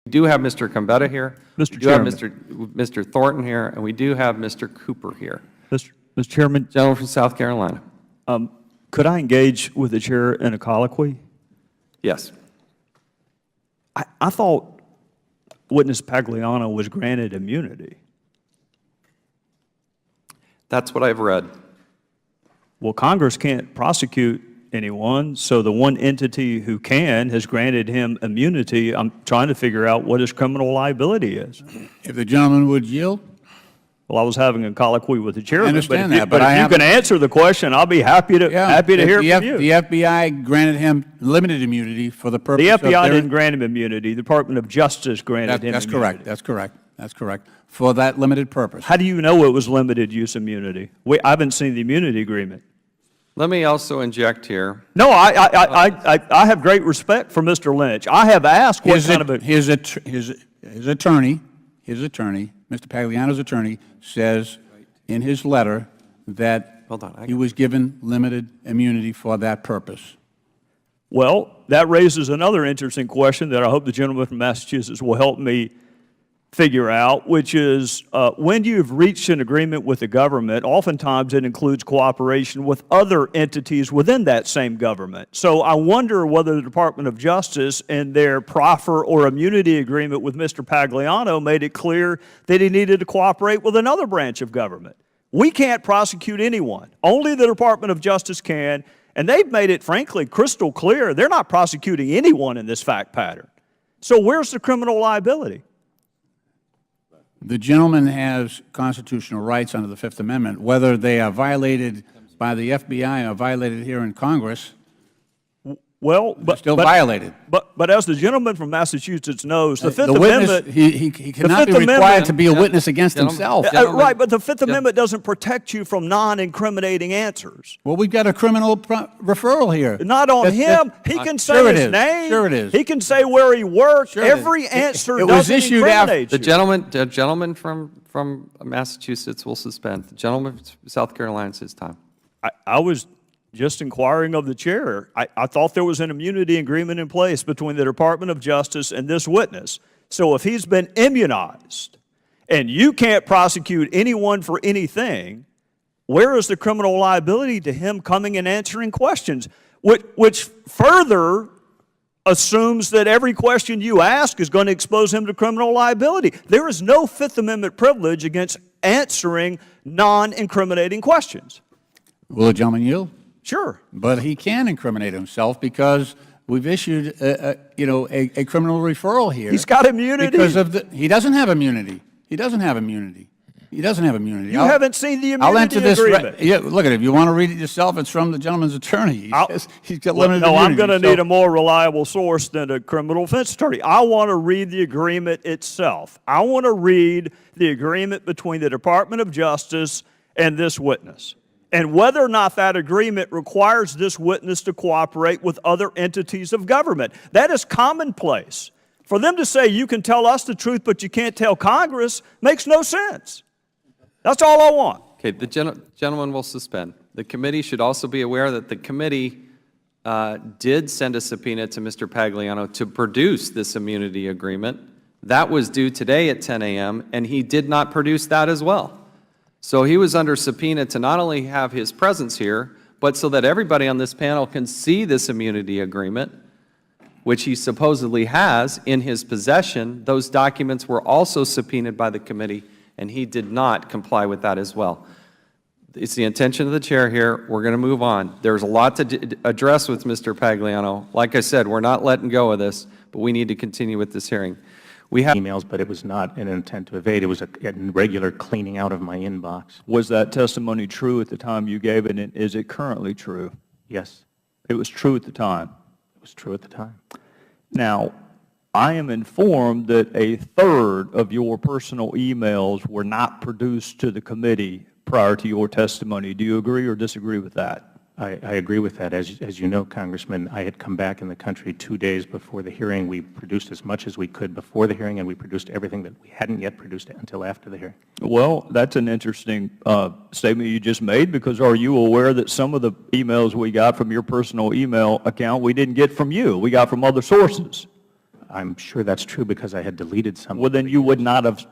We do have Mr. Gambetta here. Mr. Chairman. We do have Mr. Thornton here, and we do have Mr. Cooper here. Mr. Chairman, Gentleman from South Carolina. could I engage with the chair in a colloquy? Yes. I thought witness Pagliano was granted immunity. That's what I've read. Well, Congress can't prosecute anyone, so the one entity who can has granted him immunity. I'm trying to figure out what his criminal liability is. If the gentleman would yield. Well, I was having a colloquy with the chairman. I understand but that, but if you can answer the question, I'll be happy to hear from you. The FBI granted him limited immunity for the purpose The of FBI didn't grant him immunity. The Department of Justice granted him That's immunity. correct. That's correct. That's correct. For that limited purpose. How do you know it was limited use immunity? I haven't seen the immunity agreement. Let me also inject here. No, I have great respect for Mr. Lynch. I have asked what kind of a... His attorney, Mr. Pagliano's attorney, says in his letter that he was given limited immunity for that purpose. Well, that raises another interesting question that I hope the gentleman from Massachusetts will help me figure out, which is when you've reached an agreement with the government, oftentimes it includes cooperation with other entities within that same government. So I wonder whether the Department of Justice in their proffer or immunity agreement with Mr. Pagliano made it clear that he needed to cooperate with another branch of government. We can't prosecute anyone. Only the Department of Justice can, and they've made it, frankly, crystal clear they're not prosecuting anyone in this fact pattern. So where's the criminal liability? The gentleman has constitutional rights under the Fifth Amendment. Whether they are violated by the FBI or violated here in Congress, well, they're still violated. But as the gentleman from Massachusetts knows, the Fifth Amendment, Amendment... he cannot be required to be a witness against himself. Right, but the Fifth Amendment doesn't protect you from non-incriminating answers. Well, we've got a criminal referral here. Not on him. He can say his name. Sure it is. He can say where he worked. Sure Every answer was doesn't issued incriminate The you. gentleman from Massachusetts will suspend. The gentleman from South Carolina, it's his time. I was just inquiring of the chair. I thought there was an immunity agreement in place between the Department of Justice and this witness. So if he's been immunized and you can't prosecute anyone for anything, where is the criminal liability to him coming and answering questions, which further assumes that every question you ask is going to expose him to criminal liability? There is no Fifth Amendment privilege against answering non-incriminating questions. Will the gentleman yield? Sure. But he can incriminate himself because we've issued a criminal referral here. He's got immunity. Because of he doesn't have immunity. He doesn't have immunity. He doesn't have immunity. You haven't seen the immunity I'll enter this agreement. yeah, look at it. If you want to read it yourself, it's from the gentleman's attorney. He's got limited No, immunity. I'm going to need a more reliable source than a criminal defense attorney. I want to read the agreement itself. I want to read the agreement between the Department of Justice and this witness, and whether or not that agreement requires this witness to cooperate with other entities of government. That is commonplace. For them to say you can tell us the truth but you can't tell Congress makes no sense. That's all I want. Okay, the gentleman will suspend. The committee should also be aware that the committee did send a subpoena to Mr. Pagliano to produce this immunity agreement. That was due today at 10 a.m., and he did not produce that as well. So he was under subpoena to not only have his presence here, but so that everybody on this panel can see this immunity agreement, which he supposedly has in his possession. Those documents were also subpoenaed by the committee, and he did not comply with that as well. It's the intention of the chair here. We're going to move on. There's a lot to address with Mr. Pagliano. Like I said, we're not letting go of this, but we need to continue with this hearing. We have emails, but it was not an intent to evade. It was a regular cleaning out of my inbox. Was that testimony true at the time you gave it, and is it currently true? Yes. It was true at the time. It was true at the time. Now, I am informed that a third of your personal emails were not produced to the committee prior to your testimony. Do you agree or disagree with that? I agree with that. As you know, Congressman, I had come back in the country 2 days before the hearing. We produced as much as we could before the hearing, and we produced everything that we hadn't yet produced until after the hearing. Well, that's an interesting statement you just made, because are you aware that some of the emails we got from your personal email account we didn't get from you, we got from other sources? I'm sure that's true because I had deleted some. Well, then you would not have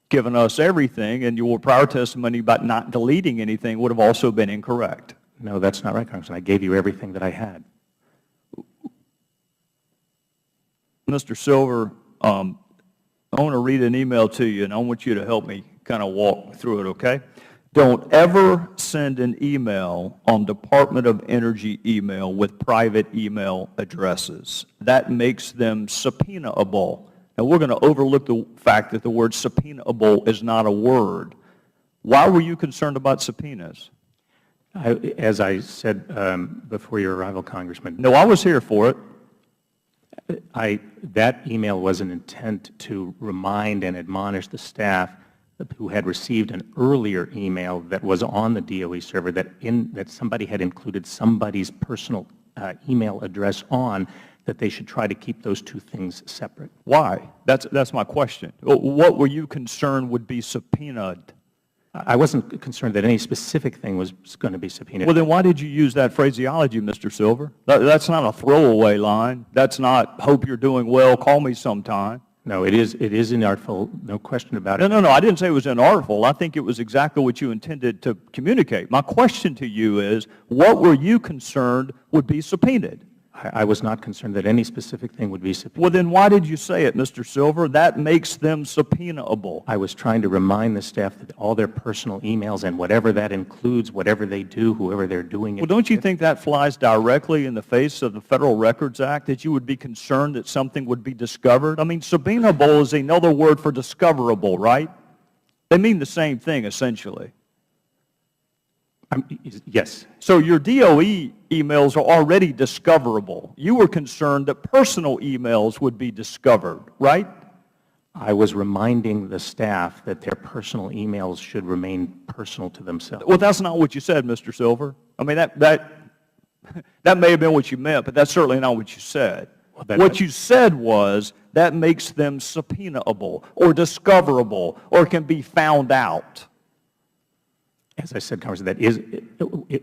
given us everything, and your prior testimony about not deleting anything would have also been incorrect. No, that's not right, Congressman. I gave you everything that I had. Mr. Silver, I want to read an email to you, and I want you to help me kind of walk through it, okay? Don't ever send an email on Department of Energy email with private email addresses. That makes them subpoenaable. Now, we're going to overlook the fact that the word subpoenaable is not a word. Why were you concerned about subpoenas? As I said before your arrival, Congressman, No, I was here for it. that email was an intent to remind and admonish the staff who had received an earlier email that was on the DOE server that somebody had included somebody's personal email address on, that they should try to keep those two things separate. Why? That's my question. What were you concerned would be subpoenaed? I wasn't concerned that any specific thing was going to be subpoenaed. Well, then why did you use that phraseology, Mr. Silver? That's not a throwaway line. That's not, hope you're doing well, call me sometime. No, it is inartful, no question about it. No, I didn't say it was inartful. I think it was exactly what you intended to communicate. My question to you is, what were you concerned would be subpoenaed? I was not concerned that any specific thing would be subpoenaed. Well, then why did you say it, Mr. Silver? That makes them subpoenaable. I was trying to remind the staff that all their personal emails and whatever that includes, whatever they do, whoever they're doing it Well, don't you with. think that flies directly in the face of the Federal Records Act, that you would be concerned that something would be discovered? I mean, subpoenaable is another word for discoverable, right? They mean the same thing, essentially. Yes. So your DOE emails are already discoverable. You were concerned that personal emails would be discovered, right? I was reminding the staff that their personal emails should remain personal to themselves. Well, that's not what you said, Mr. Silver. I mean, that may have been what you meant, but that's certainly not what you said. What you said was that makes them subpoenaable or discoverable or can be found out. As I said, Congressman, that is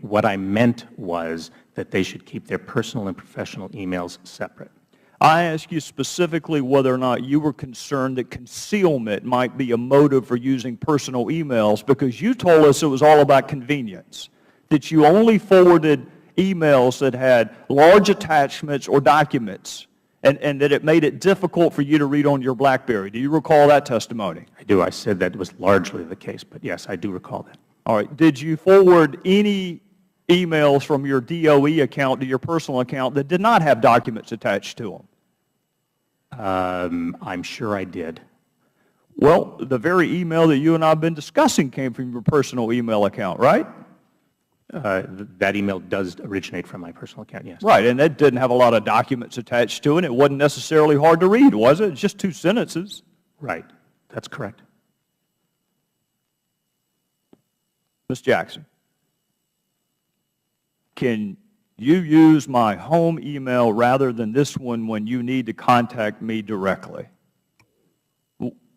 what I meant was that they should keep their personal and professional emails separate. I asked you specifically whether or not you were concerned that concealment might be a motive for using personal emails, because you told us it was all about convenience, that you only forwarded emails that had large attachments or documents, and that it made it difficult for you to read on your BlackBerry. Do you recall that testimony? I do. I said that was largely the case, but yes, I do recall that. All right. Did you forward any emails from your DOE account to your personal account that did not have documents attached to them? I'm sure I did. Well, the very email that you and I have been discussing came from your personal email account, right? That email does originate from my personal account, yes. Right, and that didn't have a lot of documents attached to it. It wasn't necessarily hard to read, was it? It's just 2 sentences. Right. That's correct. Ms. Jackson, can you use my home email rather than this one when you need to contact me directly?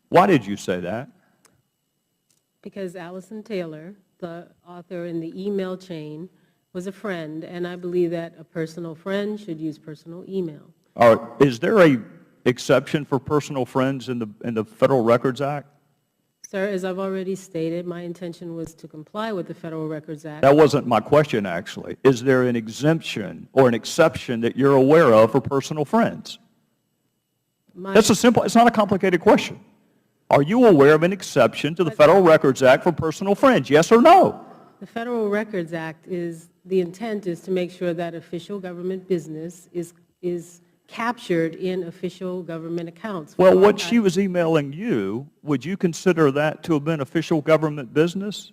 Why did you say that? Because Allison Taylor, the author in the email chain, was a friend, and I believe that a personal friend should use personal email. All right, is there a exception for personal friends in the Federal Records Act? Sir, as I've already stated, my intention was to comply with the Federal Records Act. That wasn't my question, actually. Is there an exemption or an exception that you're aware of for personal friends? That's a simple, it's not a complicated question. Are you aware of an exception to the Federal Records Act for personal friends, yes or no? The Federal Records Act the intent is to make sure that official government business is captured in official government accounts. Well, what she was emailing you, would you consider that to have been official government business?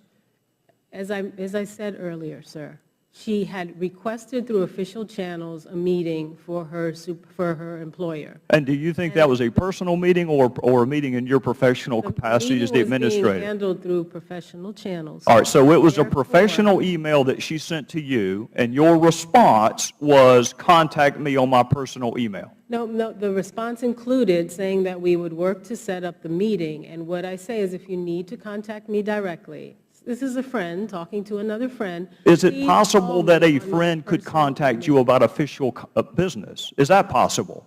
As I said earlier, sir, she had requested through official channels a meeting for her employer. And do you think that was a personal meeting or a meeting in your professional capacity as the administrator? The meeting was being handled through professional channels. All right, so it was a professional email that she sent to you, and your response was, contact me on my personal email. No, the response included saying that we would work to set up the meeting, and what I say is if you need to contact me directly, this is a friend talking to another friend. Is it possible that a friend could contact you about official business? Is that possible?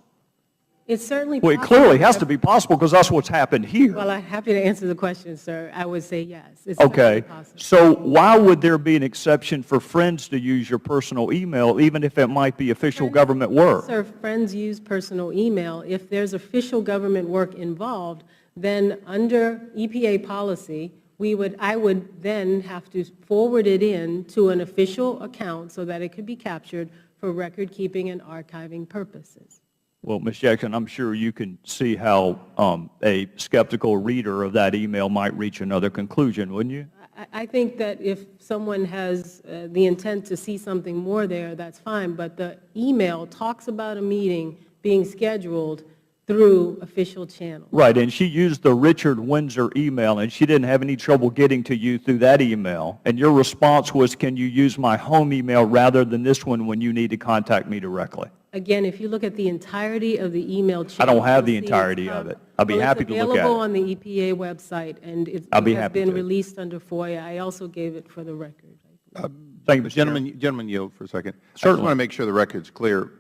It's certainly Well, possible. it clearly has to be possible because that's what's happened here. Well, I'm happy to answer the question, sir. I would say yes. It's Okay, certainly possible. so why would there be an exception for friends to use your personal email, even if it might be official government work? Sir, friends use personal email. If there's official government work involved, then under EPA policy, I would then have to forward it in to an official account so that it could be captured for record-keeping and archiving purposes. Well, Ms. Jackson, I'm sure you can see how a skeptical reader of that email might reach another conclusion, wouldn't you? I think that if someone has the intent to see something more there, that's fine, but the email talks about a meeting being scheduled through official channels. Right, and she used the Richard Windsor email, and she didn't have any trouble getting to you through that email. And your response was, can you use my home email rather than this one when you need to contact me directly? Again, if you look at the entirety of the email chain. I don't have the you'll see entirety it's of it. I'll be happy to look It's at available it. on the EPA website, and it I'll be has happy been to. released under FOIA. I also gave it for the record. Thank you, Mr. Chairman. Gentlemen yield for a second. I just Certainly. want to make sure the record's clear.